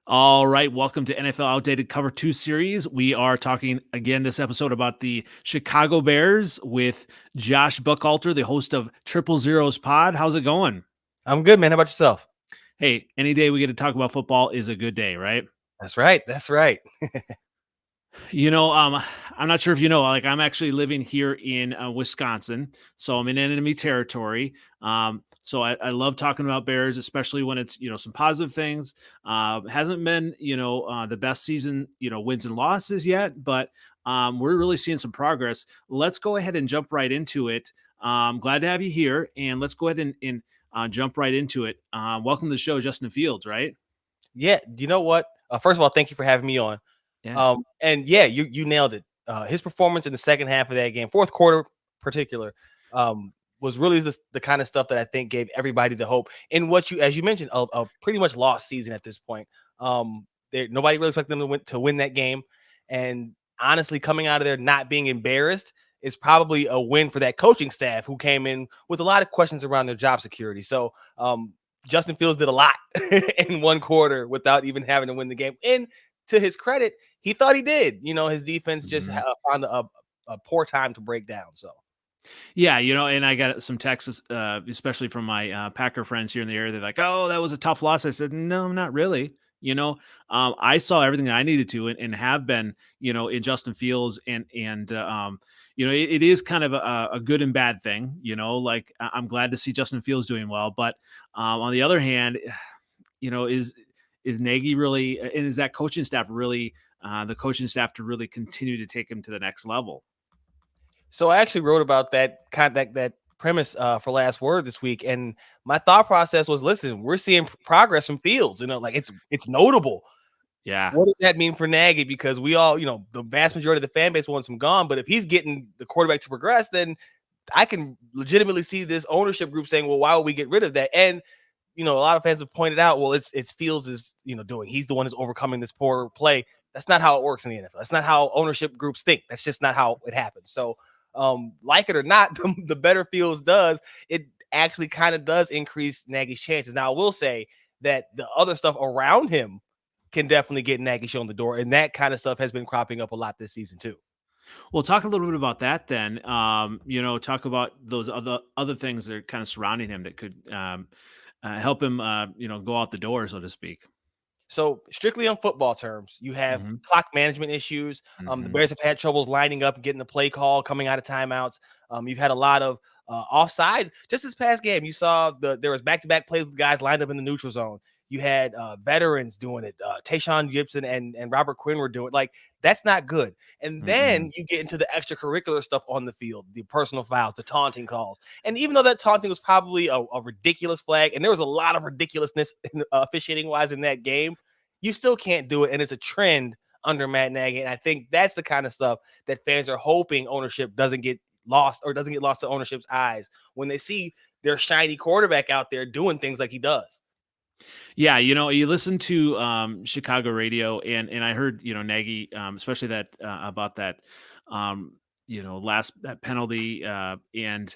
All right, welcome to NFL Outdated Cover 2 series. We are talking again this episode about the Chicago Bears with Josh Buckhalter, the host of Triple Zeros Pod. How's it going? I'm good, man. How about yourself? Hey, any day we get to talk about football is a good day, right? That's right. That's right. You know, I'm not sure if you know, like I'm actually living here in Wisconsin, so I'm in enemy territory. So I love talking about Bears, especially when it's some positive things. Hasn't been the best season, wins and losses yet, but we're really seeing some progress. Let's go ahead and jump right into it. Glad to have you here, and let's go ahead and jump right into it. Welcome to the show, Justin Fields, right? Yeah. You know what? First of all, thank you for having me on. Yeah. And yeah, you nailed it. His performance in the second half of that game, fourth quarter particular, was really the kind of stuff that I think gave everybody the hope in what as you mentioned, a pretty much lost season at this point. Nobody really expected them to win that game, and honestly, coming out of there not being embarrassed is probably a win for that coaching staff who came in with a lot of questions around their job security. So, Justin Fields did a lot in one quarter without even having to win the game. And to his credit, he thought he did. His defense just found a poor time to break down. So, Yeah, and I got some texts, especially from my Packer friends here in the area. They're like, "Oh, that was a tough loss." I said, "No, not really." I saw everything that I needed to, and have been, in Justin Fields, and it is kind of a good and bad thing. Like I'm glad to see Justin Fields doing well, but on the other hand, is Nagy really, and is that coaching staff really, the coaching staff to really continue to take him to the next level? so I actually wrote about that premise for Last Word this week, and my thought process was: listen, we're seeing progress from Fields. Like it's notable. Yeah. What does that mean for Nagy? Because we all, the vast majority of the fan base wants him gone. But if he's getting the quarterback to progress, then I can legitimately see this ownership group saying, well, why would we get rid of that? And, a lot of fans have pointed out, well, it's Fields is, doing, he's the one who's overcoming this poor play. That's not how it works in the NFL. That's not how ownership groups think. That's just not how it happens. So, like it or not, the better Fields does, it actually kind of does increase Nagy's chances. Now, I will say that the other stuff around him can definitely get Nagy shown the door. And that kind of stuff has been cropping up a lot this season, too. Well, talk a little bit about that then. Talk about those other things that are kind of surrounding him that could help him, go out the door, so to speak. So strictly on football terms, you have Hmm. clock management issues. The Hmm. Bears have had troubles lining up and getting the play call coming out of timeouts. You've had a lot of offsides. Just this past game, you saw there was back-to-back plays with guys lined up in the neutral zone. You had veterans doing it. Tayshaun Gibson and Robert Quinn were doing it. Like, that's not good. And Hmm. then you get into the extracurricular stuff on the field, the personal fouls, the taunting calls. And even though that taunting was probably a ridiculous flag, and there was a lot of ridiculousness officiating wise in that game, you still can't do it. And it's a trend under Matt Nagy. And I think that's the kind of stuff that fans are hoping ownership doesn't get lost to ownership's eyes when they see their shiny quarterback out there doing things like he does. Yeah, you listen to Chicago radio, and I heard Nagy, especially that about that last that penalty, and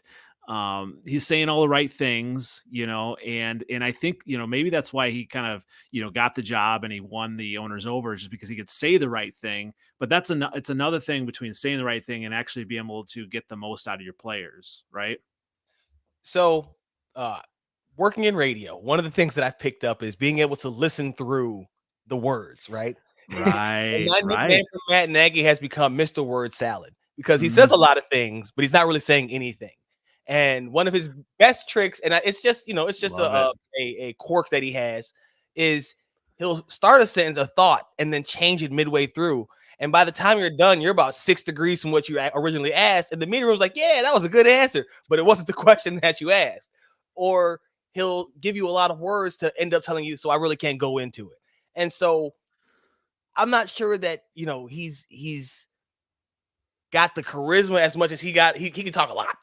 he's saying all the right things, and I think maybe that's why he kind of got the job and he won the owners over, just because he could say the right thing. But it's another thing between saying the right thing and actually being able to get the most out of your players, right? So, working in radio, one of the things that I've picked up is being able to listen through the words, right? And Right, my right. nickname for Matt Nagy has become Mr. Word Salad because he says a Mhm. lot of things, but he's not really saying anything. And one of his best tricks, and it's just it's just Love it. a quirk that he has, is he'll start a sentence, a thought, and then change it midway through. And by the time you're done, you're about 6 degrees from what you originally asked, and the meeting room's like, "Yeah, that was a good answer," but it wasn't the question that you asked. Or he'll give you a lot of words to end up telling you, "So I really can't go into it." And so I'm not sure that he's got the charisma as much as he got. He can talk a lot,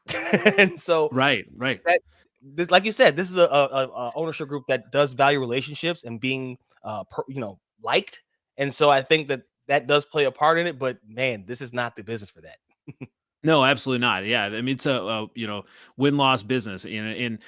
and so Right, right. that this, like you said, this is a ownership group that does value relationships and being liked, and so I think that does play a part in it. But man, this is not the business for that. No, absolutely not. Yeah, I mean it's a win-loss business, and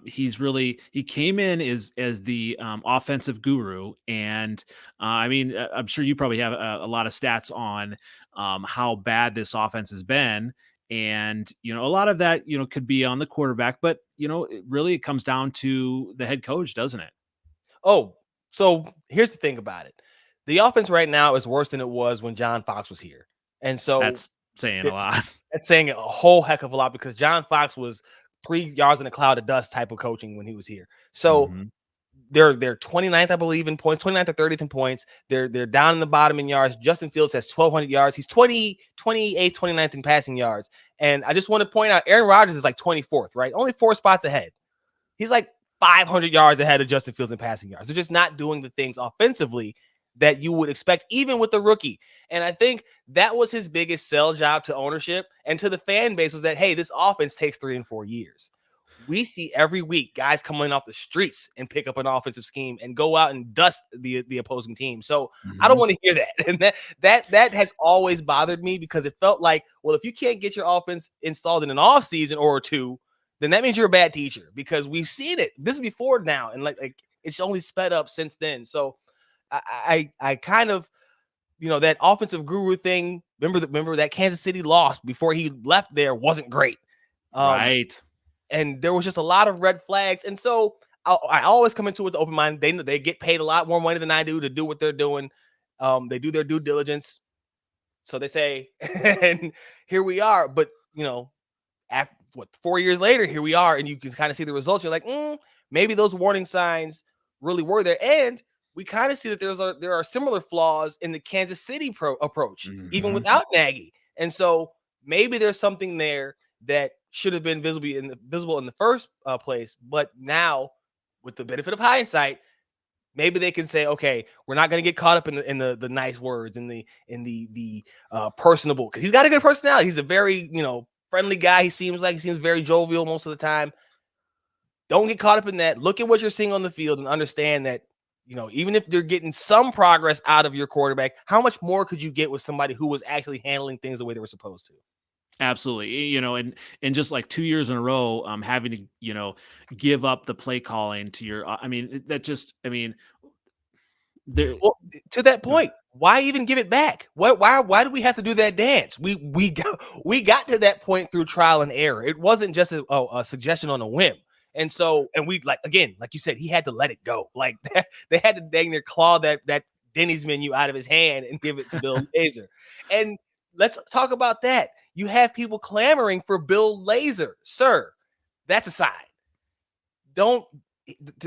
he came in as the offensive guru, and I mean I'm sure you probably have a lot of stats on how bad this offense has been, and a lot of that could be on the quarterback, but it comes down to the head coach, doesn't it? Oh, so here's the thing about it. The offense right now is worse than it was when John Fox was here. And so That's saying a that's, lot. that's saying a whole heck of a lot because John Fox was 3 yards in a cloud of dust type of coaching when he was here. So Hmm. they're 29th, I believe, in points, 29th or 30th in points. They're down in the bottom in yards. Justin Fields has 1,200 yards. He's 28th, 29th in passing yards. And I just want to point out Aaron Rodgers is like 24th, right? Only 4 spots ahead. He's like 500 yards ahead of Justin Fields in passing yards. They're just not doing the things offensively that you would expect, even with the rookie. And I think that was his biggest sell job to ownership and to the fan base was that, hey, this offense takes 3 and 4 years. We see every week guys coming off the streets and pick up an offensive scheme and go out and dust the opposing team. So I don't Hmm. want to hear that. And that has always bothered me because it felt like, well, if you can't get your offense installed in an off season or two, then that means you're a bad teacher because we've seen it. This is before now, and like it's only sped up since then. So I kind of that offensive guru thing. Remember that Kansas City loss before he left there wasn't great. Um, Right. and there was just a lot of red flags. And so I always come into it with the open mind. They get paid a lot more money than I do to do what they're doing. They do their due diligence. So they say, and here we are. But after 4 years later, here we are, and you can kind of see the results. You're like, maybe those warning signs really were there. And we kind of see that there are similar flaws in the Kansas City approach, even Hmm. without Nagy. And so maybe there's something there that should have been visible in the first place, but now with the benefit of hindsight, maybe they can say, okay, we're not going to get caught up in the nice words and the personable because he's got a good personality. He's a very friendly guy. He seems very jovial most of the time. Don't get caught up in that. Look at what you're seeing on the field and understand that even if they're getting some progress out of your quarterback, how much more could you get with somebody who was actually handling things the way they were supposed to? Absolutely. And just like 2 years in a row, having to, give up the play calling to your I mean, that just I mean, there Well, to that go ahead. point, why even give it back? Why do we have to do that dance? We got to that point through trial and error. It wasn't just a suggestion on a whim. And we like again, like you said, he had to let it go. Like that, they had to dang near claw that Denny's menu out of his hand and give it to Bill Lazor. And let's talk about that. You have people clamoring for Bill Lazor, sir. That's a sign. Don't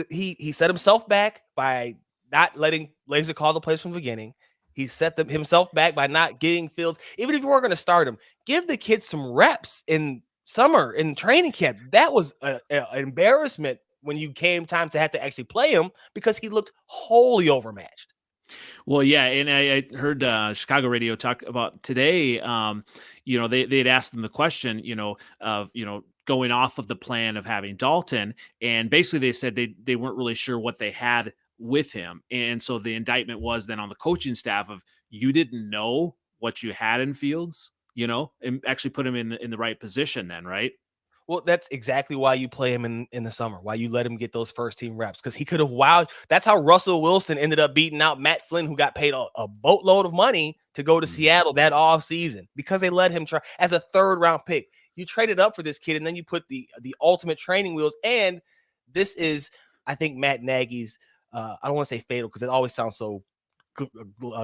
he set himself back by not letting Laser call the plays from the beginning. He set himself back by not getting Fields. Even if you weren't going to start him, give the kid some reps in summer in training camp. That was an embarrassment when you came time to have to actually play him because he looked wholly overmatched. Well, yeah, and I heard Chicago radio talk about today. They had asked them the question, of going off of the plan of having Dalton, and basically they said they weren't really sure what they had with him, and so the indictment was then on the coaching staff of you didn't know what you had in Fields, and actually put him in the right position then, right? Well, that's exactly why you play him in the summer, why you let him get those first team reps, because he could have wowed. That's how Russell Wilson ended up beating out Matt Flynn, who got paid a boatload of money to go to Mhm. Seattle that off season because they let him try as a third round pick. You traded up for this kid, and then you put the ultimate training wheels. And this is, I think, Matt Nagy's. I don't want to say fatal because it always sounds so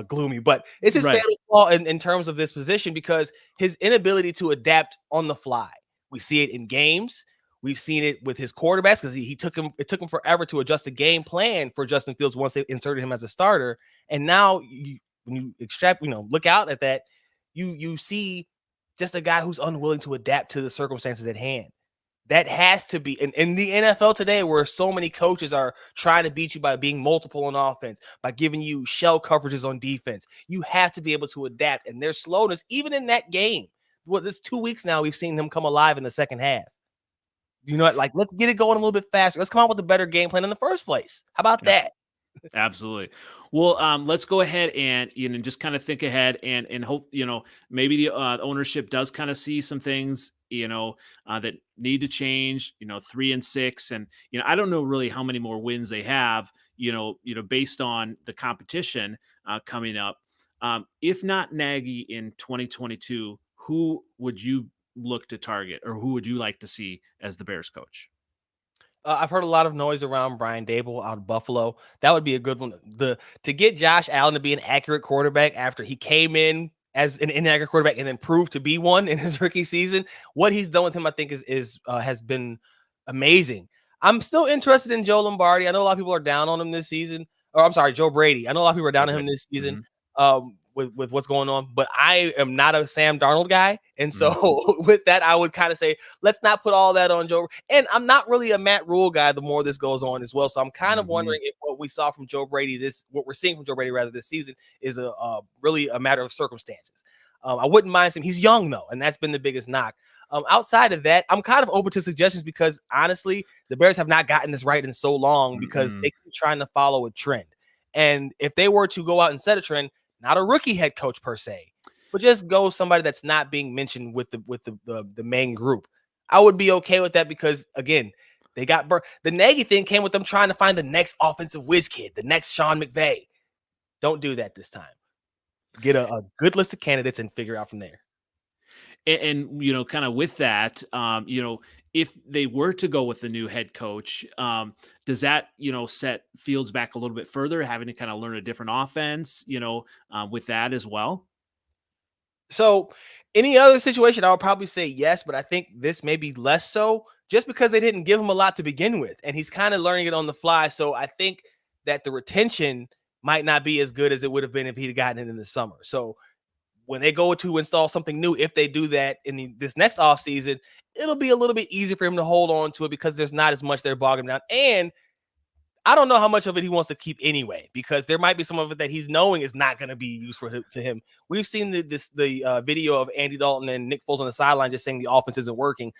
gloomy, but it's his Right. fatal flaw in terms of this position because his inability to adapt on the fly. We see it in games. We've seen it with his quarterbacks because he took him. It took him forever to adjust the game plan for Justin Fields once they inserted him as a starter. And now, when you extract, look out at that, you see just a guy who's unwilling to adapt to the circumstances at hand. That has to be in the NFL today, where so many coaches are trying to beat you by being multiple on offense, by giving you shell coverages on defense. You have to be able to adapt, and their slowness, even in that game. Well, this 2 weeks now, we've seen them come alive in the second half. Like let's get it going a little bit faster. Let's come out with a better game plan in the first place. How about Abs- that? Absolutely. Well, let's go ahead and just kind of think ahead and hope maybe the ownership does kind of see some things that need to change. 3-6, and I don't know really how many more wins they have. Based on the competition coming up. If not Nagy in 2022, who would you look to target, or who would you like to see as the Bears coach? I've heard a lot of noise around Brian Dable out of Buffalo. That would be a good one. To get Josh Allen to be an accurate quarterback after he came in as an inaccurate quarterback and then proved to be one in his rookie season. What he's done with him, I think, is has been amazing. I'm still interested in Joe Lombardi. I know a lot of people are down on him this season. Or I'm sorry, Joe Brady. I know a lot of people are Joe down on him Brady. this season. Mhm. With what's going on, but I am not a Sam Darnold guy, and so Mhm. with that, I would kind of say let's not put all that on Joe. And I'm not really a Matt Rule guy. The more this goes on as well, so I'm kind of Mhm. wondering if what we saw from Joe Brady, what we're seeing from Joe Brady rather this season, is really a matter of circumstances. I wouldn't mind him. He's young though, and that's been the biggest knock. Outside of that, I'm kind of open to suggestions because honestly, the Bears have not gotten this right in so long because Mhm. they keep trying to follow a trend. And if they were to go out and set a trend, not a rookie head coach per se, but just go somebody that's not being mentioned with the main group, I would be okay with that because again, they got the Nagy thing came with them trying to find the next offensive whiz kid, the next Sean McVay. Don't do that this time. Get a good list of candidates and figure out from there. And kind of with that, if they were to go with the new head coach, does that set Fields back a little bit further, having to kind of learn a different offense, with that as well? So, any other situation, I would probably say yes, but I think this may be less so just because they didn't give him a lot to begin with, and he's kind of learning it on the fly. So, I think that the retention might not be as good as it would have been if he'd gotten it in the summer. So, when they go to install something new, if they do that in this next offseason, it'll be a little bit easier for him to hold on to it because there's not as much there bogging him down. And I don't know how much of it he wants to keep anyway, because there might be some of it that he's knowing is not going to be useful to him. We've seen the video of Andy Dalton and Nick Foles on the sideline just saying the offense isn't working.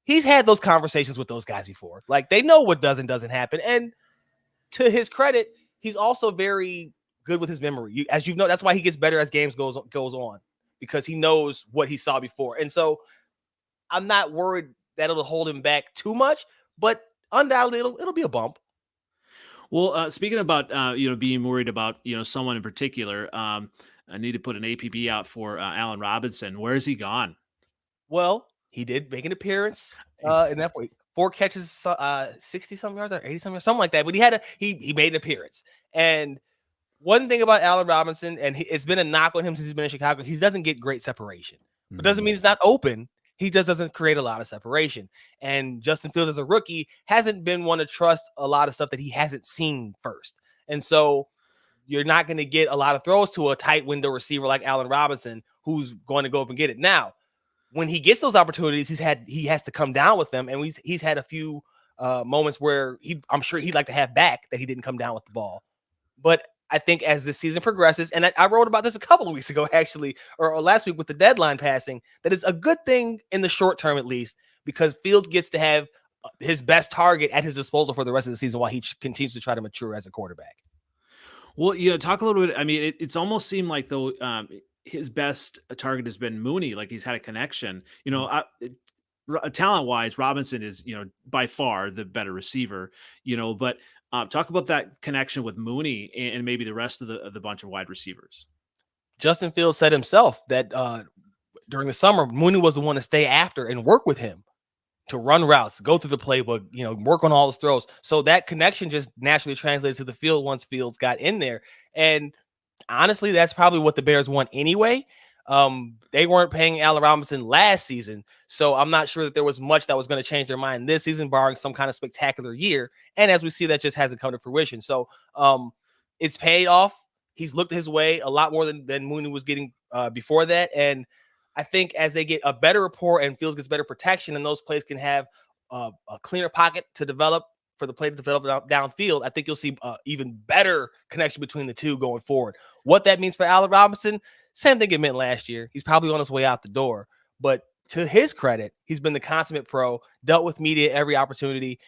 He's had those conversations with those guys before. Like they know what does and doesn't happen. And to his credit, he's also very good with his memory. As you know, that's why he gets better as games goes on because he knows what he saw before. And so I'm not worried that it'll hold him back too much, but undoubtedly it'll be a bump. Well, speaking about being worried about someone in particular, I need to put an APB out for Allen Robinson. Where has he gone? Well, he did make an appearance in that way. 4 catches, 60 something yards or 80 something, something like that. But he made an appearance. And one thing about Allen Robinson, and it's been a knock on him since he's been in Chicago, he doesn't get great separation. But doesn't Mhm. mean he's not open. He just doesn't create a lot of separation. And Justin Fields, as a rookie, hasn't been one to trust a lot of stuff that he hasn't seen first. And so you're not going to get a lot of throws to a tight window receiver like Allen Robinson, who's going to go up and get it. Now, when he gets those opportunities, he has to come down with them, and he's had a few moments where I'm sure he'd like to have back that he didn't come down with the ball. But I think as the season progresses, and I wrote about this a couple of weeks ago, actually, or last week with the deadline passing, that it's a good thing in the short term, at least, because Fields gets to have his best target at his disposal for the rest of the season while he continues to try to mature as a quarterback. Well, talk a little bit. I mean, it's almost seemed like though his best target has been Mooney. Like he's had a connection. Talent wise, Robinson is by far the better receiver. But talk about that connection with Mooney and maybe the rest of the bunch of wide receivers. Justin Fields said himself that during the summer, Mooney was the one to stay after and work with him to run routes, go through the playbook, work on all his throws. So that connection just naturally translated to the field once Fields got in there. And honestly, that's probably what the Bears want anyway. They weren't paying Allen Robinson last season, so I'm not sure that there was much that was going to change their mind this season, barring some kind of spectacular year. And as we see, that just hasn't come to fruition. So it's paid off. He's looked his way a lot more than Mooney was getting before that. And I think as they get a better rapport and Fields gets better protection, and those plays can have a cleaner pocket to develop for the play to develop downfield, I think you'll see even better connection between the two going forward. What that means for Allen Robinson, same thing it meant last year. He's probably on his way out the door, but to his credit, he's been the consummate pro, dealt with media every opportunity,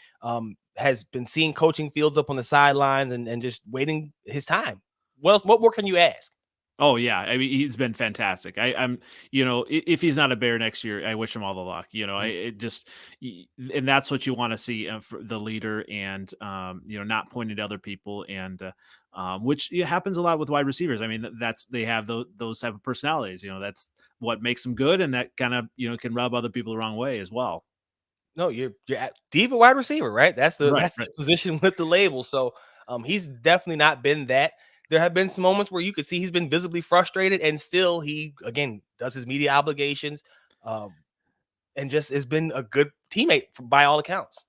has been seeing coaching Fields up on the sidelines and just waiting his time. What more can you ask? Oh yeah, I mean he's been fantastic. I'm, if he's not a Bear next year, I wish him all the luck. It just, and that's what you want to see for the leader, and not pointing to other people, and which happens a lot with wide receivers. I mean that's they have those type of personalities. That's what makes them good, and that kind of can rub other people the wrong way as well. No, you're at diva wide receiver, right? That's the Right, that's right. the position with the label. So he's definitely not been that. There have been some moments where you could see he's been visibly frustrated, and still he again does his media obligations, um, and just has been a good teammate by all accounts.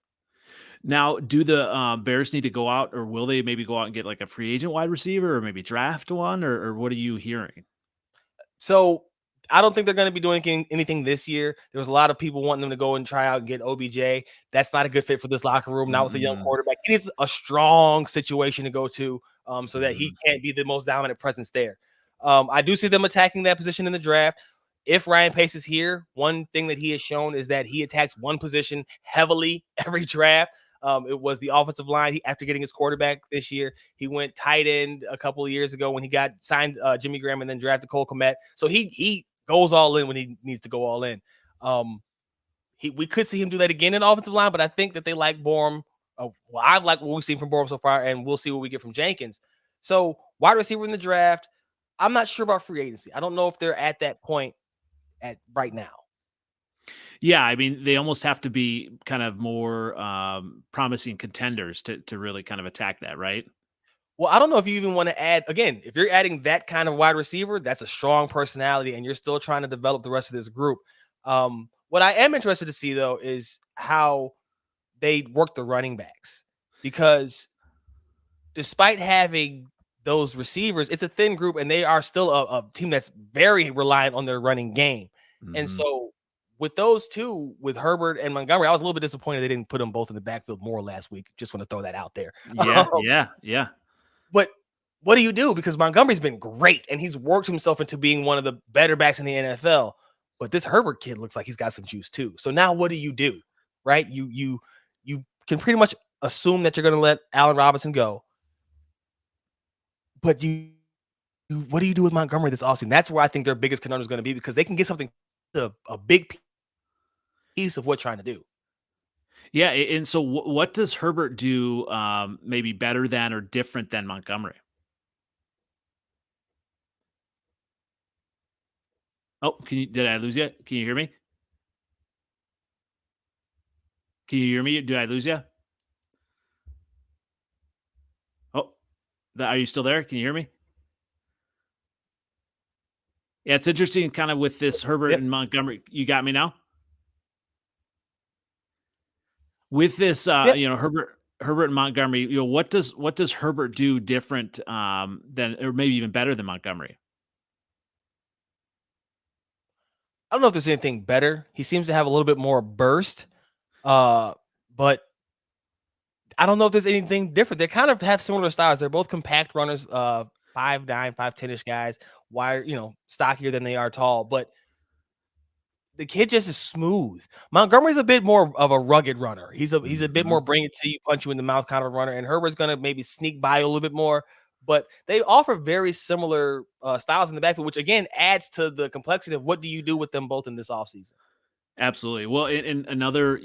Now, do the Bears need to go out, or will they maybe go out and get like a free agent wide receiver, or maybe draft one, or what are you hearing? So I don't think they're going to be doing anything this year. There was a lot of people wanting them to go and try out and get OBJ. That's not a good fit for this locker room. Not with a young Mm-mm. quarterback. He needs a strong situation to go to, so that he Mhm. can't be the most dominant presence there. I do see them attacking that position in the draft. If Ryan Pace is here, one thing that he has shown is that he attacks one position heavily every draft. It was the offensive line. After getting his quarterback this year, he went tight end a couple of years ago when he got signed Jimmy Graham and then drafted Cole Kmet. So he goes all in when he needs to go all in. We could see him do that again in the offensive line, but I think that they like Borum. Well, I like what we've seen from Borum so far, and we'll see what we get from Jenkins. So wide receiver in the draft. I'm not sure about free agency. I don't know if they're at that point at right now. Yeah, I mean, they almost have to be kind of more promising contenders to really kind of attack that, right? Well, I don't know if you even want to add again, if you're adding that kind of wide receiver, that's a strong personality, and you're still trying to develop the rest of this group. What I am interested to see though is how they work the running backs, because despite having those receivers, it's a thin group, and they are still a team that's very reliant on their running game. And Hmm. so with those two, with Herbert and Montgomery, I was a little bit disappointed they didn't put them both in the backfield more last week. Just want to throw that out there. Yeah, yeah, yeah. But what do you do? Because Montgomery's been great, and he's worked himself into being one of the better backs in the NFL. But this Herbert kid looks like he's got some juice too. So now what do? Right? You can pretty much assume that you're going to let Allen Robinson go. But what do you do with Montgomery this offseason? That's where I think their biggest conundrum is going to be, because they can get something, a big piece of what trying to do. Yeah, and so what does Herbert do maybe better than or different than Montgomery? Oh, did I lose you? Can you hear me? Can you hear me? Did I lose you? Oh, are you still there? Can you hear me? Yeah, it's interesting kind of with this Herbert Yep. and Montgomery. You got me now? With this, Yep. Herbert and Montgomery, what does Herbert do different, than, or maybe even better than Montgomery? I don't know if there's anything better. He seems to have a little bit more burst. But I don't know if there's anything different. They kind of have similar styles. They're both compact runners, 5'9", 5'10" guys, wide, stockier than they are tall. But the kid just is smooth. Montgomery's a bit more of a rugged runner. He's a bit Mhm. more bring it to you, punch you in the mouth kind of runner. And Herbert's gonna maybe sneak by a little bit more. But they offer very similar styles in the backfield, which again adds to the complexity of what do you do with them both in this offseason. Absolutely. Well, and another,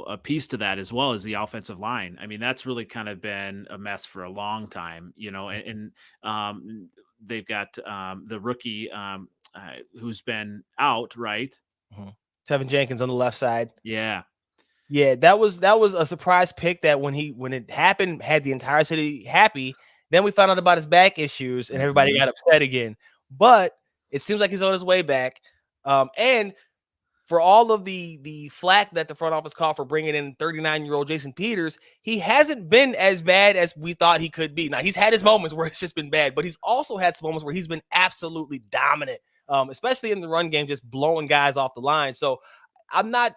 a piece to that as well is the offensive line. I mean, that's really kind of been a mess for a long time, they've got the rookie who's been out, right? Mhm. Tevin Jenkins on the left side. Yeah. Yeah, that was a surprise pick that when it happened, had the entire city happy. Then we found out about his back issues and everybody Mhm. got upset again. But it seems like he's on his way back. And for all of the flack that the front office called for bringing in 39-year-old Jason Peters, he hasn't been as bad as we thought he could be. Now, he's had his moments where it's just been bad, but he's also had some moments where he's been absolutely dominant, especially in the run game, just blowing guys off the line. So I'm not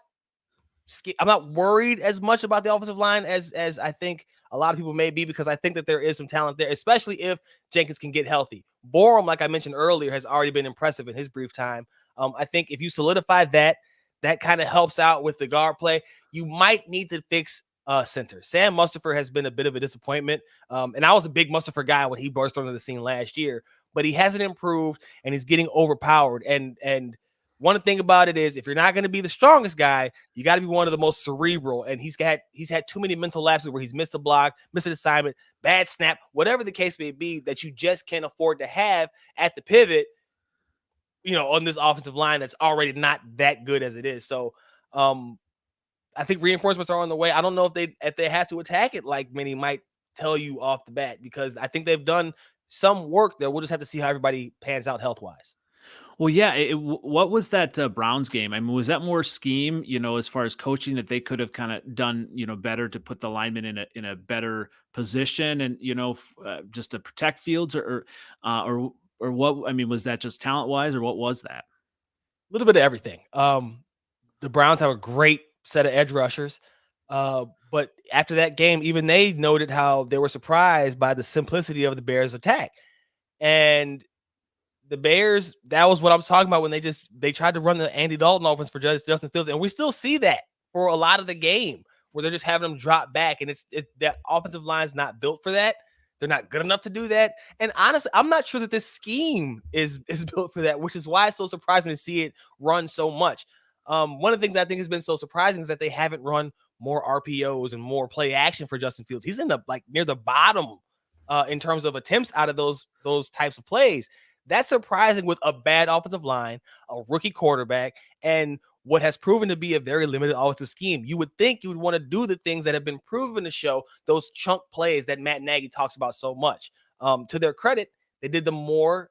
I'm not worried as much about the offensive line as I think a lot of people may be, because I think that there is some talent there, especially if Jenkins can get healthy. Borum, like I mentioned earlier, has already been impressive in his brief time. I think if you solidify that, that kind of helps out with the guard play. You might need to fix center. Sam Mustipher has been a bit of a disappointment. And I was a big Mustipher guy when he burst onto the scene last year, but he hasn't improved and he's getting overpowered. And one thing about it is if you're not going to be the strongest guy, you got to be one of the most cerebral. And he's had too many mental lapses where he's missed a block, missed an assignment, bad snap, whatever the case may be, that you just can't afford to have at the pivot, on this offensive line that's already not that good as it is. So I think reinforcements are on the way. I don't know if they have to attack it like many might tell you off the bat, because I think they've done some work there. We'll just have to see how everybody pans out health-wise. Well, yeah. What was that Browns game? I mean, was that more scheme, as far as coaching that they could have kind of done, better to put the lineman in a better position and just to protect Fields or what? I mean, was that just talent wise or what was that? A little bit of everything. The Browns have a great set of edge rushers, but after that game, even they noted how they were surprised by the simplicity of the Bears' attack, and the Bears, that was what I'm talking about when they tried to run the Andy Dalton offense for Justin Fields. And we still see that for a lot of the game where they're just having them drop back. And that offensive line's not built for that. They're not good enough to do that. And honestly, I'm not sure that this scheme is built for that, which is why it's so surprising to see it run so much. One of the things that I think has been so surprising is that they haven't run more RPOs and more play action for Justin Fields. He's near the bottom in terms of attempts out of those types of plays. That's surprising with a bad offensive line, a rookie quarterback, and what has proven to be a very limited offensive scheme. You would think you would want to do the things that have been proven to show those chunk plays that Matt Nagy talks about so much. To their credit, they did them more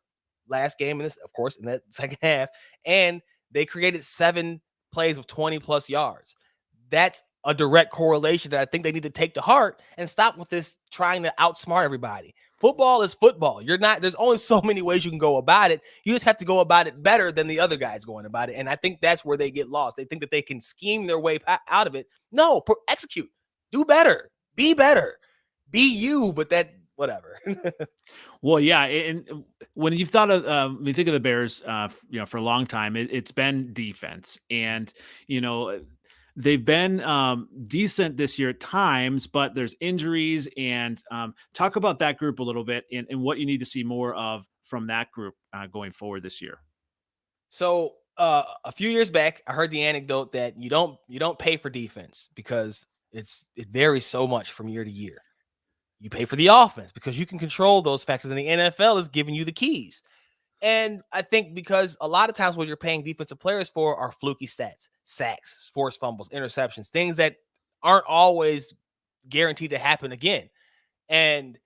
last game, of course, in that second half, and they created 7 plays of 20-plus yards. That's a direct correlation that I think they need to take to heart and stop with this trying to outsmart everybody. Football is football. There's only so many ways you can go about it. You just have to go about it better than the other guys going about it. And I think that's where they get lost. They think that they can scheme their way out of it. No, execute, do better, be you, but that whatever. Well, yeah. And when you've thought of, when you think of the Bears, for a long time, it's been defense and, they've been decent this year at times, but there's injuries and talk about that group a little bit and what you need to see more of from that group going forward this year. So a few years back, I heard the anecdote that you don't pay for defense because it varies so much from year to year. You pay for the offense because you can control those factors, and the NFL is giving you the keys. And I think because a lot of times what you're paying defensive players for are fluky stats, sacks, forced fumbles, interceptions, things that aren't always guaranteed to happen again. And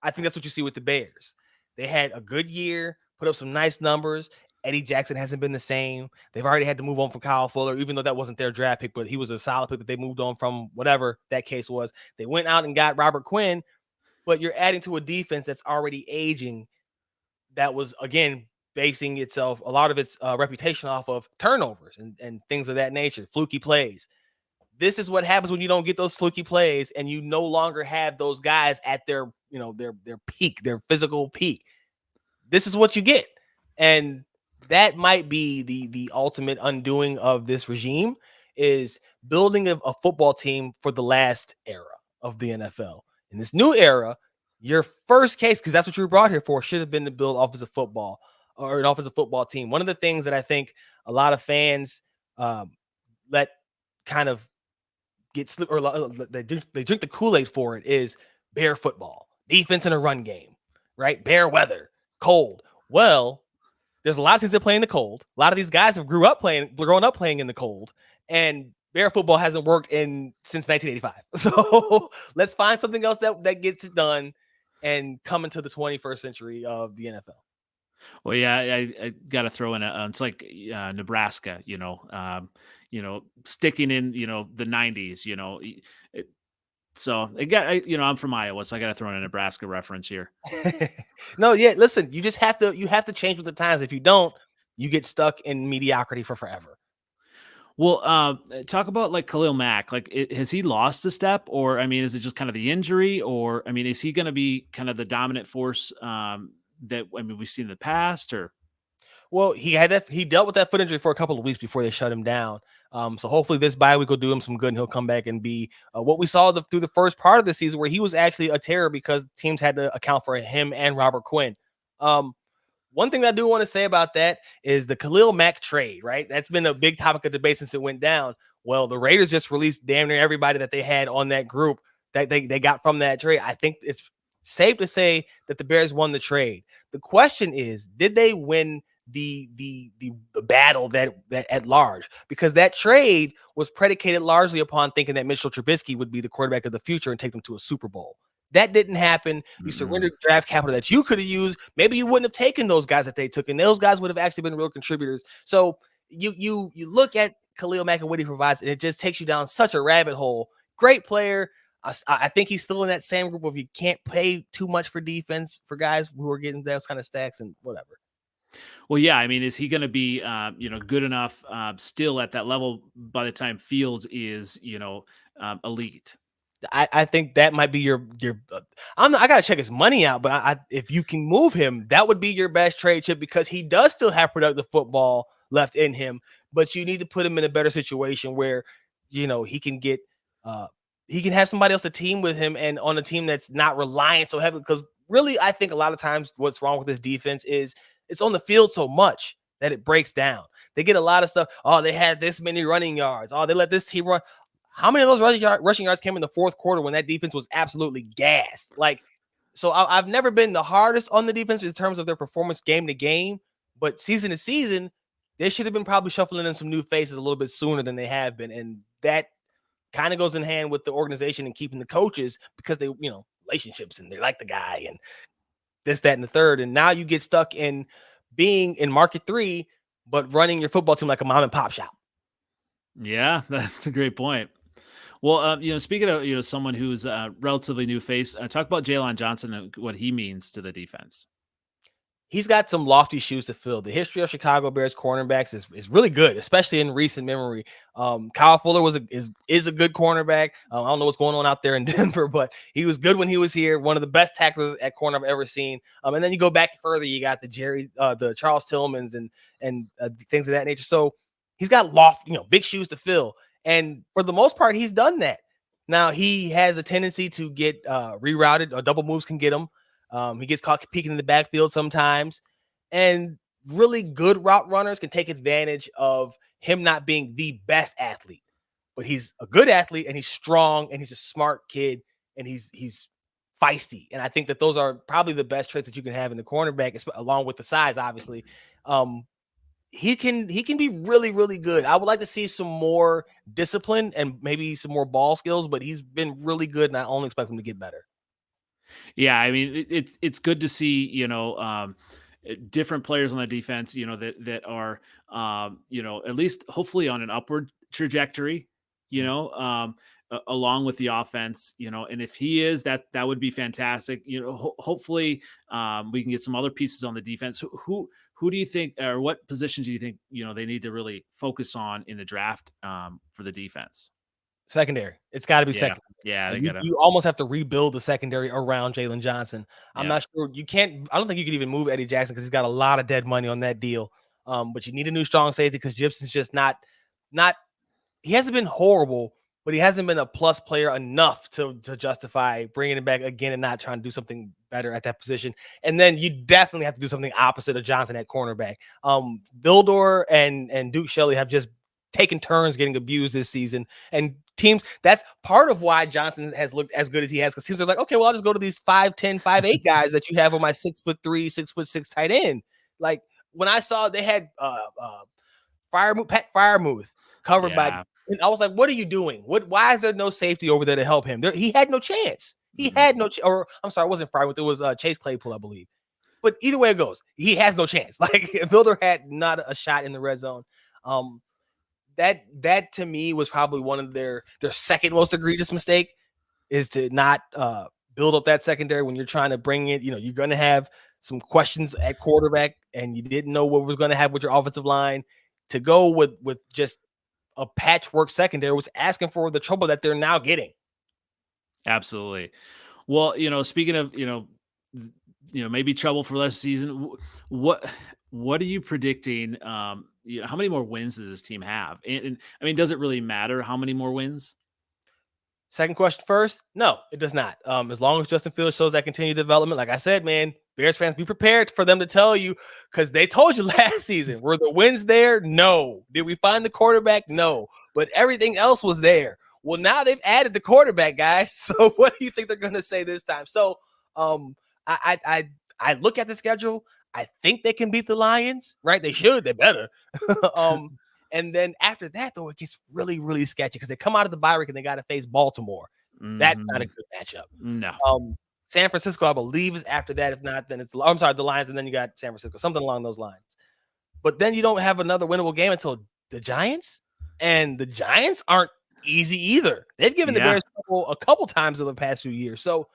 I think that's what you see with the Bears. They had a good year, put up some nice numbers. Eddie Jackson hasn't been the same. They've already had to move on from Kyle Fuller, even though that wasn't their draft pick, but he was a solid pick that they moved on from, whatever that case was. They went out and got Robert Quinn, but you're adding to a defense that's already aging, that was, again, basing itself, a lot of its reputation off of turnovers and things of that nature, fluky plays. This is what happens when you don't get those fluky plays and you no longer have those guys at their peak, their physical peak. This is what you get. And that might be the ultimate undoing of this regime, is building a football team for the last era of the NFL. In this new era, your first case, because that's what you were brought here for, should have been to build offensive football or an offensive football team. One of the things that I think a lot of fans let kind of get slip, or they drink the Kool-Aid for it, is Bear football, defense in a run game, right? Bear weather, cold. Well, there's a lot of things that play in the cold. A lot of these guys have grown up playing in the cold, and Bear football hasn't worked since 1985. So let's find something else that gets it done and come into the 21st century of the NFL. Well, yeah, I got to throw in it's like Nebraska, sticking in, the 90s, so I'm from Iowa, so I got to throw in a Nebraska reference here. No, yeah, listen, you have to change with the times. If you don't, you get stuck in mediocrity for forever. Well, talk about like Khalil Mack. Like, has he lost a step, or I mean, is it just kind of the injury, or I mean, is he going to be kind of the dominant force that we've seen in the past, or? Well, he dealt with that foot injury for a couple of weeks before they shut him down. So hopefully this bye week will do him some good and he'll come back and be what we saw through the first part of the season, where he was actually a terror because teams had to account for him and Robert Quinn. One thing that I do want to say about that is the Khalil Mack trade, right? That's been a big topic of debate since it went down. Well, the Raiders just released damn near everybody that they had on that group that they got from that trade. I think it's safe to say that the Bears won the trade. The question is, did they win the battle that at large? Because that trade was predicated largely upon thinking that Mitchell Trubisky would be the quarterback of the future and take them to a Super Bowl. That didn't happen. You surrendered draft capital that you could have used. Maybe you wouldn't have taken those guys that they took, and those guys would have actually been real contributors. So you look at Khalil Mack and what he provides, and it just takes you down such a rabbit hole. Great player. I think he's still in that same group of you can't pay too much for defense for guys who are getting those kind of stacks and whatever. Well, yeah, I mean, is he going to be, good enough still at that level by the time Fields is, elite? I think that might be your. I gotta check his money out, but if you can move him, that would be your best trade chip because he does still have productive football left in him. But you need to put him in a better situation where he can get he can have somebody else to team with him and on a team that's not reliant so heavily. Because really, I think a lot of times what's wrong with this defense is it's on the field so much that it breaks down. They get a lot of stuff. Oh, they had this many running yards. Oh, they let this team run. How many of those rushing yards came in the fourth quarter when that defense was absolutely gassed? So I've never been the hardest on the defense in terms of their performance game to game, but season to season, they should have been probably shuffling in some new faces a little bit sooner than they have been. And that kind of goes in hand with the organization and keeping the coaches because they, relationships and they like the guy and this, that, and the third. And now you get stuck in being in market 3, but running your football team like a mom and pop shop. Yeah, that's a great point. Well, speaking of, someone who's a relatively new face, talk about Jalen Johnson and what he means to the defense. He's got some lofty shoes to fill. The history of Chicago Bears cornerbacks is really good, especially in recent memory. Kyle Fuller is a good cornerback. I don't know what's going on out there in Denver, but he was good when he was here. One of the best tacklers at corner I've ever seen. And then you go back further, you got the Charles Tillmans and things of that nature. So he's got big shoes to fill, and for the most part, he's done that. Now he has a tendency to get rerouted, or double moves can get him. He gets caught peeking in the backfield sometimes, and really good route runners can take advantage of him not being the best athlete, but he's a good athlete and he's strong and he's a smart kid and he's feisty. And I think that those are probably the best traits that you can have in the cornerback, along with the size, obviously. He can be really, really good. I would like to see some more discipline and maybe some more ball skills, but he's been really good, and I only expect him to get better. Yeah, I mean, it's good to see, different players on the defense, that are, at least hopefully on an upward trajectory, along with the offense, and if he is, that would be fantastic. Hopefully we can get some other pieces on the defense. Who do you think, or what positions do you think, they need to really focus on in the draft for the defense? Secondary. It's got to be Yeah. secondary. Yeah, You almost have to rebuild the secondary around Jalen Johnson. I'm Yeah. not sure you can't. I don't think you can even move Eddie Jackson because he's got a lot of dead money on that deal. But you need a new strong safety because Gibson's just not. He hasn't been horrible, but he hasn't been a plus player enough to justify bringing him back again and not trying to do something better at that position. And then you definitely have to do something opposite of Johnson at cornerback. Vildor and Duke Shelley have just taken turns getting abused this season, and teams, that's part of why Johnson has looked as good as he has, because teams are like, okay, well, I'll just go to these 5'10", 5'8" guys that you have on my 6'3", 6'6" tight end. Like when I saw they had Pat Fryermuth covered by, and I was like, what are you doing? Why is there no safety over there to help him? He had no chance. He had no or I'm sorry, it wasn't Fryermuth, it was Chase Claypool, I believe. But either way it goes, he has no chance. Like Builder had not a shot in the red zone. That to me was probably one of their second most egregious mistake, is to not build up that secondary when you're trying to bring it. You're going to have some questions at quarterback, and you didn't know what was going to happen with your offensive line. To go with just a patchwork secondary was asking for the trouble that they're now getting. Absolutely. Well, speaking of, maybe trouble for last season. What what are you predicting? How many more wins does this team have? And I mean, does it really matter how many more wins? Second question first. No, it does not. As long as Justin Fields shows that continued development, like I said, man, Bears fans, be prepared for them to tell you because they told you last season. Were the wins there? No. Did we find the quarterback? No. But everything else was there. Well, now they've added the quarterback, guys. So what do you think they're going to say this time? So, I look at the schedule. I think they can beat the Lions, right? They should. They better. um, and then after that, though, it gets really, really sketchy because they come out of the bye week and they got to face Baltimore. That's not a Mhm. good matchup. No. San Francisco, I believe, is after that. If not, then I'm sorry, the Lions, and then you got San Francisco, something along those lines. But then you don't have another winnable game until the Giants, and the Giants aren't easy either. They've given the Yeah. Bears a couple times over the past few years. So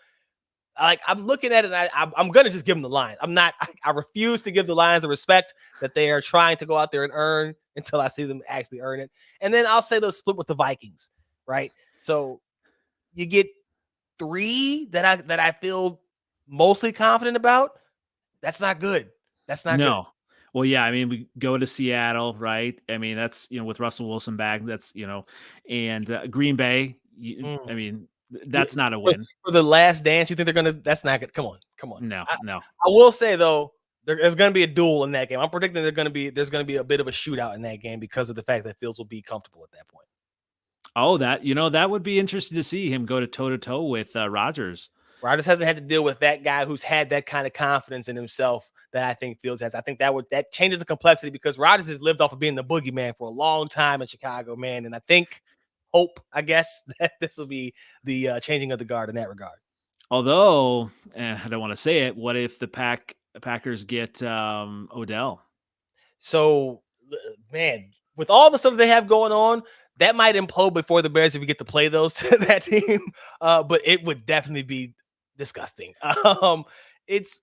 like I'm looking at it, and I'm gonna just give them the Lions. I refuse to give the Lions the respect that they are trying to go out there and earn until I see them actually earn it. And then I'll say they'll split with the Vikings, right? So you get three that I feel mostly confident about. That's not good. That's not good. No. Well, yeah, I mean, we go to Seattle, right? I mean, that's, with Russell Wilson back, that's, and Green Bay, I Mm. mean, Yeah, that's not a for, win. for the last dance, you think they're gonna? That's not good. Come on, come on. No, I, no. I will say though, there's gonna be a duel in that game. I'm predicting there's gonna be a bit of a shootout in that game because of the fact that Fields will be comfortable at that point. Oh, that would be interesting to see him go to toe to toe with Rodgers. Rodgers hasn't had to deal with that guy who's had that kind of confidence in himself that I think Fields has. I think that changes the complexity because Rodgers has lived off of being the boogeyman for a long time in Chicago, man. And I think hope, I guess, that this will be the changing of the guard in that regard. Although, I don't want to say it, what if the Packers get Odell? So, man, with all the stuff they have going on, that might implode before the Bears if we get to play those that team. But it would definitely be disgusting. It's,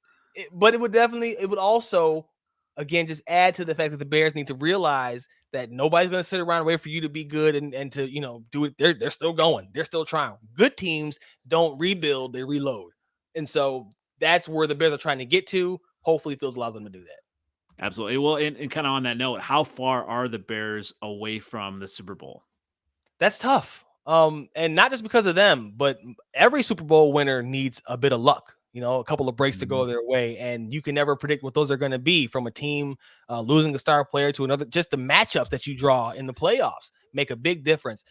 but it would also, again, just add to the fact that the Bears need to realize that nobody's going to sit around and wait for you to be good and to do it. They're still going. They're still trying. Good teams don't rebuild; they reload, and so that's where the Bears are trying to get to. Hopefully, Fields allows them to do that. Absolutely. Well, and kind of on that note, how far are the Bears away from the Super Bowl? That's tough. And not just because of them, but every Super Bowl winner needs a bit of luck. A couple of breaks to go Mhm. their way, and you can never predict what those are going to be from a team losing a star player to another. Just the matchups that you draw in the playoffs make a big difference.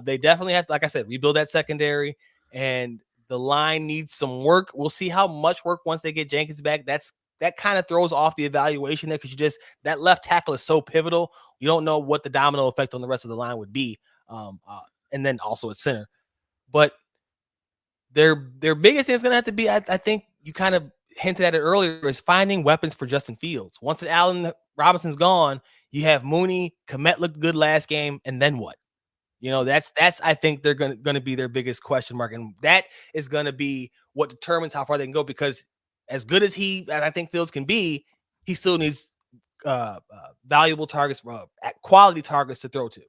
They definitely have to, like I said, rebuild that secondary, and the line needs some work. We'll see how much work once they get Jenkins back. That kind of throws off the evaluation there because that left tackle is so pivotal. You don't know what the domino effect on the rest of the line would be, um, uh, and then also at center. But their biggest thing is going to have to be, I think you kind of hinted at it earlier, is finding weapons for Justin Fields. Once Allen Robinson's gone, you have Mooney. Komet looked good last game, and then what? That's I think they're gonna be their biggest question mark, and that is gonna be what determines how far they can go. Because as good as I think Fields can be, he still needs valuable targets, quality targets to throw to.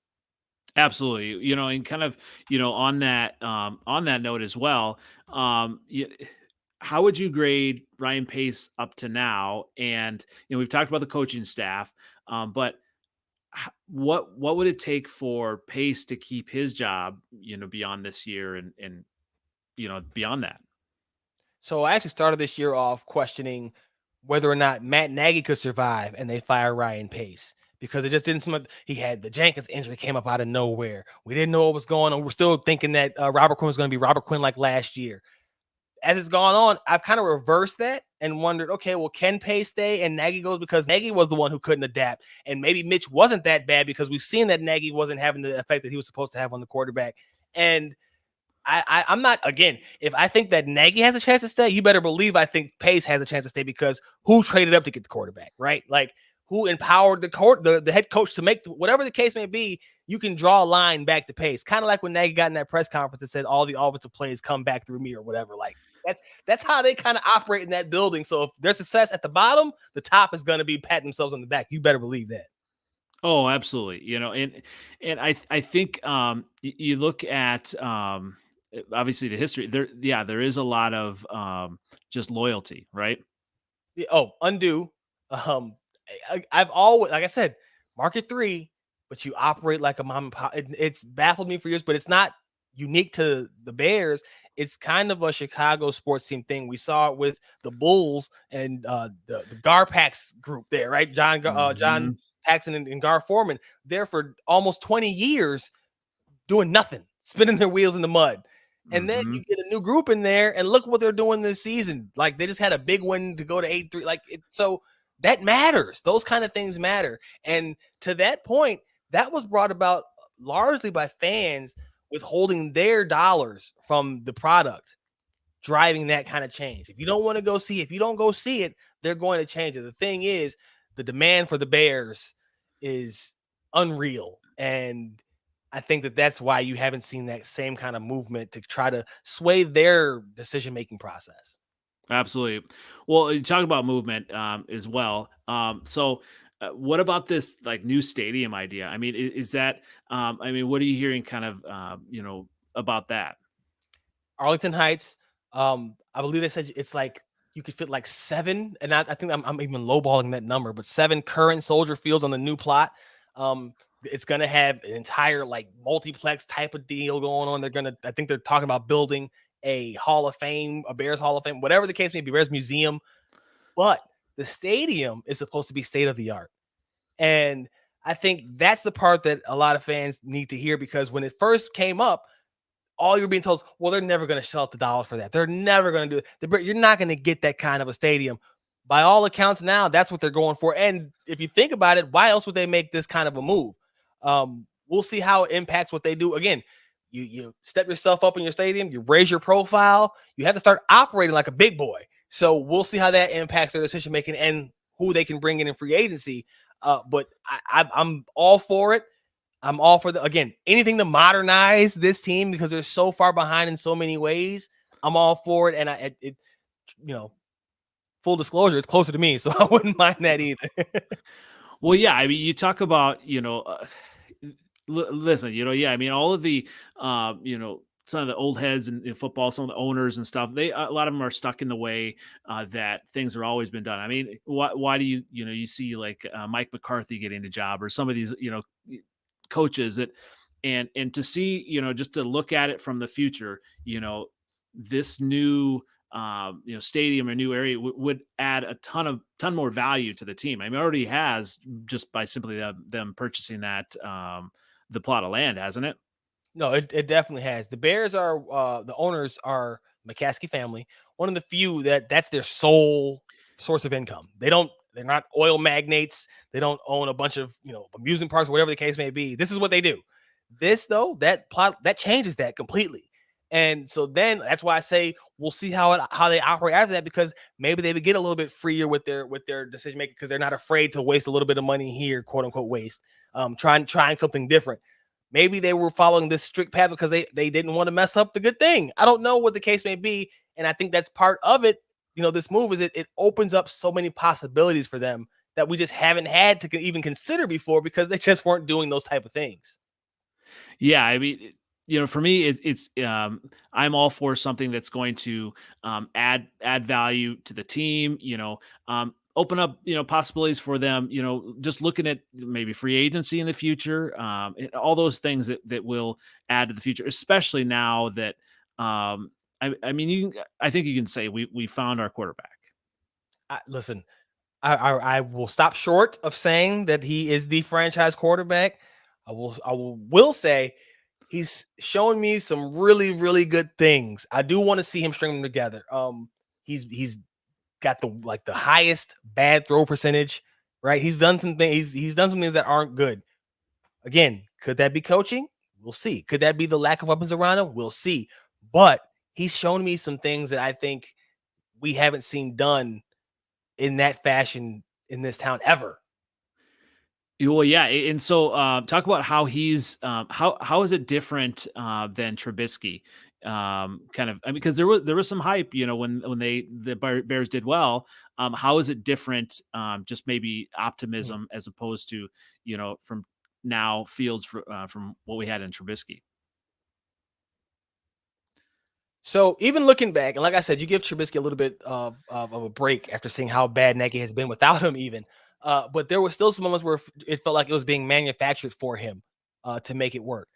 Absolutely. And kind of, on that note as well, how would you grade Ryan Pace up to now? And we've talked about the coaching staff, but what would it take for Pace to keep his job, beyond this year and beyond that? So I actually started this year off questioning whether or not Matt Nagy could survive and they fire Ryan Pace because it just didn't seem like he had the Jenkins injury came up out of nowhere. We didn't know what was going on. We're still thinking that Robert Quinn was going to be Robert Quinn like last year. As it's gone on, I've kind of reversed that and wondered, okay, well, can Pace stay and Nagy goes because Nagy was the one who couldn't adapt, and maybe Mitch wasn't that bad because we've seen that Nagy wasn't having the effect that he was supposed to have on the quarterback. And I'm not, again, if I think that Nagy has a chance to stay, you better believe I think Pace has a chance to stay because who traded up to get the quarterback, right? Like who empowered the head coach to make whatever the case may be, you can draw a line back to Pace. Kind of like when Nagy got in that press conference and said all the offensive plays come back through me or whatever. Like that's how they kind of operate in that building. So if there's success at the bottom, the top is going to be patting themselves on the back. You better believe that. Oh, absolutely. And I think you look at obviously the history there. Yeah, there is a lot of just loyalty, right? Oh, undo. Um, I've always, like I said, market three, but you operate like a mom and pop. It's baffled me for years, but it's not unique to the Bears. It's kind of a Chicago sports team thing. We saw it with the Bulls and the Garpax group there, right? John Hmm. Paxson and Gar Foreman there for almost 20 years doing nothing, spinning their wheels in the mud. And then Hmm. you get a new group in there, and look what they're doing this season. Like they just had a big win to go to 8-3. So that matters. Those kind of things matter. And to that point, that was brought about largely by fans withholding their dollars from the product, driving that kind of change. If you don't want to go see, if you don't go see it, they're going to change it. The thing is, the demand for the Bears is unreal, and I think that that's why you haven't seen that same kind of movement to try to sway their decision making process. Absolutely. Well, you talk about movement as well. What about this like new stadium idea? I mean, is that? I mean, what are you hearing, kind of, about that? Arlington Heights. I believe they said it's like you could fit like seven, and I think I'm even lowballing that number, but seven current Soldier Fields on the new plot. It's gonna have an entire like multiplex type of deal going on. I think they're talking about building a Hall of Fame, a Bears Hall of Fame, whatever the case may be, Bears Museum. But the stadium is supposed to be state of the art, and I think that's the part that a lot of fans need to hear because when it first came up, all you're being told is, well, they're never going to shell out the dollar for that. They're never going to do it. You're not going to get that kind of a stadium. By all accounts, now that's what they're going for. And if you think about it, why else would they make this kind of a move? We'll see how it impacts what they do. Again, you step yourself up in your stadium, you raise your profile, you have to start operating like a big boy. So we'll see how that impacts their decision making and who they can bring in free agency. But I'm all for it. I'm all for again, anything to modernize this team because they're so far behind in so many ways. I'm all for it. And you know, full disclosure, it's closer to me, so I wouldn't mind that either. Well, yeah, I mean, you talk about, listen, yeah, I mean, all of the, some of the old heads in football, some of the owners and stuff, a lot of them are stuck in the way that things are always been done. I mean, why do you see like Mike McCarthy getting the job, or some of these, coaches that, and to see, just to look at it from the future, this new, stadium or new area would add a ton more value to the team. I mean, it already has, just by simply them purchasing that, the plot of land, hasn't it? No, it definitely has. The Bears are the owners are McCaskey family, one of the few that's their sole source of income. They're not oil magnates. They don't own a bunch of, amusement parks, whatever the case may be. This is what they do. This though, that plot that changes that completely. And so then that's why I say we'll see how they operate after that because maybe they would get a little bit freer with their decision making because they're not afraid to waste a little bit of money here, quote unquote waste. Trying something different. Maybe they were following this strict path because they didn't want to mess up the good thing. I don't know what the case may be, and I think that's part of it. This move is it opens up so many possibilities for them that we just haven't had to even consider before because they just weren't doing those type of things. Yeah, I mean, for me, I'm all for something that's going to add value to the team. Open up, possibilities for them. Just looking at maybe free agency in the future, and all those things that will add to the future, especially now that, I mean, I think you can say we found our quarterback. Listen, I will stop short of saying that he is the franchise quarterback. I will say he's shown me some really really good things. I do want to see him string them together. He's got the highest bad throw percentage, right? He's done some things. He's done some things that aren't good. Again, could that be coaching? We'll see. Could that be the lack of weapons around him? We'll see. But he's shown me some things that I think we haven't seen done in that fashion in this town ever. Well, yeah, and so talk about how he's, how is it different than Trubisky? Kind of, I mean, because there was some hype, when the Bears did well. How is it different? Just maybe Mhm. optimism as opposed to, from now Fields from what we had in Trubisky. So even looking back, and like I said, you give Trubisky a little bit of a break after seeing how bad Nagy has been without him, even. But there were still some moments where it felt like it was being manufactured for him to make it work.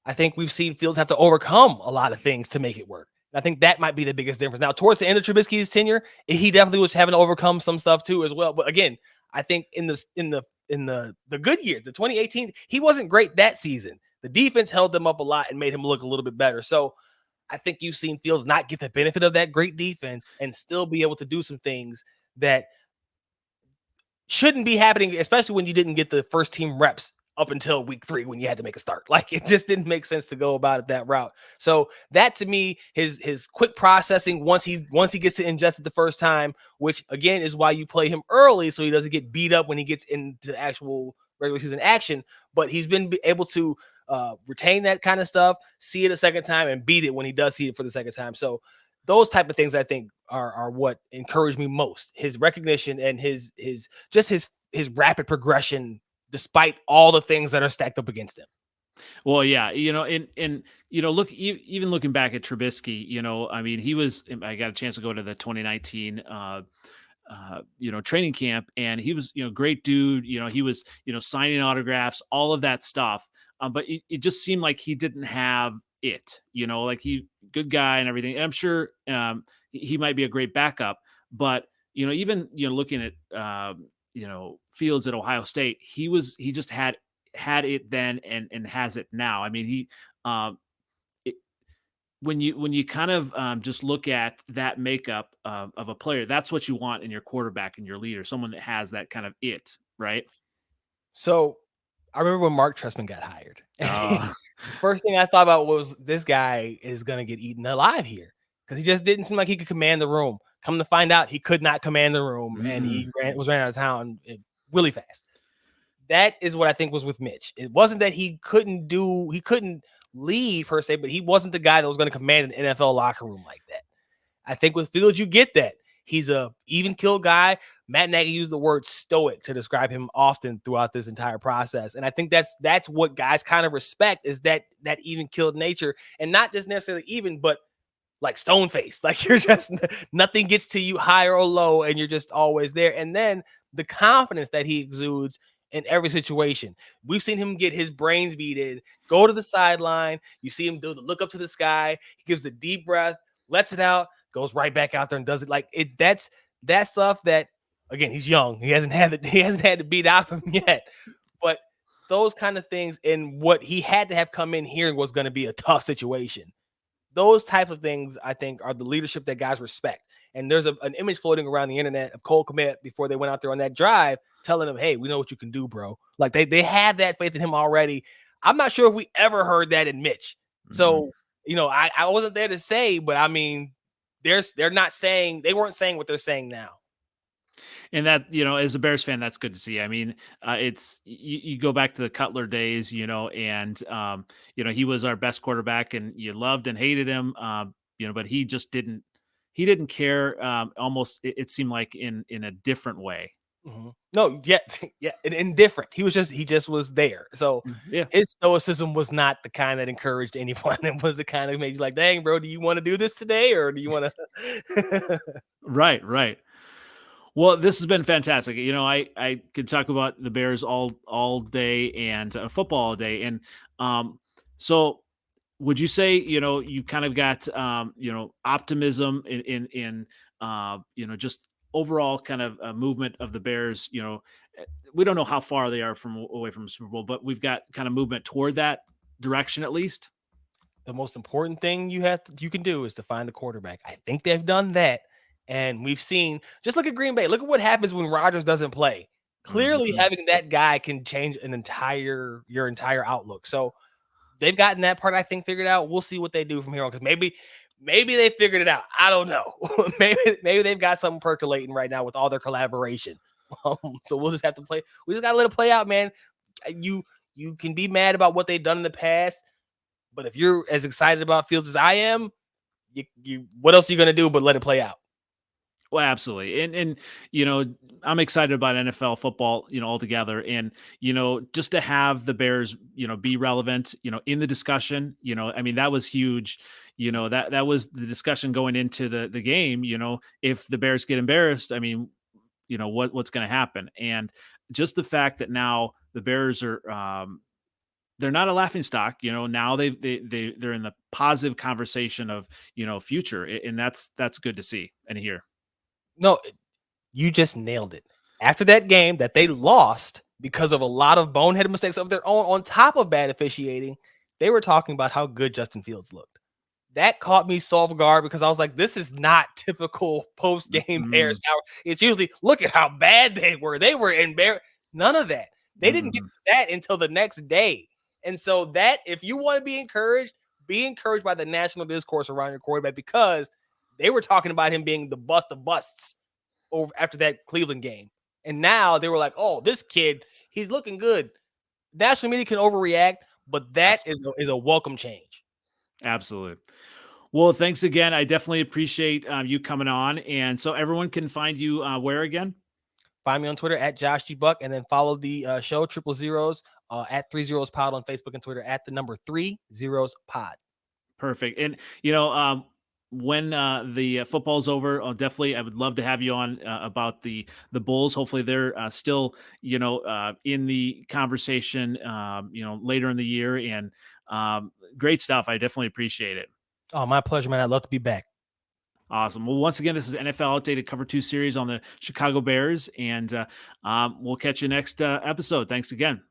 I think we've seen Fields have to overcome a lot of things to make it work. I think that might be the biggest difference. Now, towards the end of Trubisky's tenure, he definitely was having to overcome some stuff too, as well. But again, I think in the good year, the 2018, he wasn't great that season. The defense held them up a lot and made him look a little bit better. So I think you've seen Fields not get the benefit of that great defense and still be able to do some things that shouldn't be happening, especially when you didn't get the first team reps up until week 3 when you had to make a start. Like, it just didn't make sense to go about it that route. So that, to me, his quick processing once he gets to ingest it the first time, which again is why you play him early so he doesn't get beat up when he gets into actual regular season action. But he's been able to retain that kind of stuff, see it a second time, and beat it when he does see it for the second time. So those type of things I think are what encourage me most. His recognition and his rapid progression despite all the things that are stacked up against him. Well, yeah, and look, even looking back at Trubisky, I mean, I got a chance to go to the 2019 training camp, and he was, great dude. He was, signing autographs, all of that stuff. But it just seemed like he didn't have it, like good guy and everything. And I'm sure he might be a great backup, but even looking at Fields at Ohio State, he just had it then and has it now. I mean, um, when you kind of just look at that makeup of a player, that's what you want in your quarterback and your leader, someone that has that kind of it, right? So I remember when Mark Trestman got hired. Uh, First thing I thought about was, this guy is going to get eaten alive here, because he just didn't seem like he could command the room. Come to find out, he could not command the room, and he was ran out of town really fast. That is what I think was with Mitch. It wasn't that he couldn't lead per se, but he wasn't the guy that was going to command an NFL locker room like that. I think with Fields, you get that. He's a even kill guy. Matt Nagy used the word stoic to describe him often throughout this entire process. And I think that's what guys kind of respect, is that even killed nature, and not just necessarily even, but like stone faced. Like, you're just, nothing gets to you high or low, and you're just always there. And then the confidence that he exudes in every situation. We've seen him get his brains beat in, go to the sideline. You see him do the look up to the sky. He gives a deep breath, lets it out, goes right back out there and does it. Like, that's stuff that, again, he's young. He hasn't had to beat out of him yet. But those kind of things, and what he had to have come in hearing was going to be a tough situation. Those types of things, I think, are the leadership that guys respect. And there's an image floating around the internet of Cole Kmet before they went out there on that drive, telling him, hey, we know what you can do, bro. Like, they have that faith in him already. I'm not sure if we ever heard that in Mitch. So, I wasn't there to say, but I mean, they weren't saying what they're saying now. And that, as a Bears fan, that's good to see. I mean, it's you go back to the Cutler days, and he was our best quarterback, and you loved and hated him, but he just didn't care. Almost, it seemed like in a different way. Mm-hmm. No, yeah, indifferent. He just was there. So yeah, his stoicism was not the kind that encouraged anyone. It was the kind that made you like, dang, bro, do you want to do this today, or do you want to? Right. Well, this has been fantastic. I could talk about the Bears all day, and football all day. And so would you say, you kind of got optimism in just overall kind of movement of the Bears? We don't know how far they are away from the Super Bowl, but we've got kind of movement toward that direction, at least. The most important thing you can do is to find the quarterback. I think they've done that. And we've seen, just look at Green Bay. Look at what happens when Rodgers doesn't play. Clearly, having that guy can change your entire outlook. So they've gotten that part, I think, figured out. We'll see what they do from here on, because maybe they figured it out. I don't know. maybe they've got something percolating right now with all their collaboration. So we'll just have to play. We just gotta let it play out, man. You can be mad about what they've done in the past, but if you're as excited about Fields as I am, you what else are you gonna do but let it play out? Well, absolutely. And I'm excited about NFL football, altogether. And, just to have the Bears, be relevant, in the discussion, I mean, that was huge. That was the discussion going into the game, if the Bears get embarrassed, I mean, what's going to happen. And just the fact that now the Bears are, they're not a laughing stock, now they're in the positive conversation of, future. And that's good to see and hear. No, you just nailed it. After that game that they lost because of a lot of boneheaded mistakes of their own, on top of bad officiating, they were talking about how good Justin Fields looked. That caught me so off guard because I was like, this is not typical post-game Bears tower. It's usually, look at how bad they were. They were embarrassed. None of that. They didn't get that until the next day. And so that, if you want to be encouraged by the national discourse around your quarterback, because they were talking about him being the bust of busts over after that Cleveland game. And now they were like, oh, this kid, he's looking good. National media can overreact, but that is a welcome change. Absolutely. Well, thanks again. I definitely appreciate you coming on. And so everyone can find you where again? Find me on Twitter at Josh G. Buck, and then follow the show Triple Zeros at 3 Zeros Pod on Facebook and Twitter at the number 3 Zeros Pod. Perfect. And, when the football's over, I would love to have you on about the Bulls. Hopefully they're still, in the conversation, later in the year. And great stuff. I definitely appreciate it. Oh, my pleasure, man. I'd love to be back. Awesome. Well, once again, this is NFL Outdated Cover 2 series on the Chicago Bears, and we'll catch you next episode. Thanks again.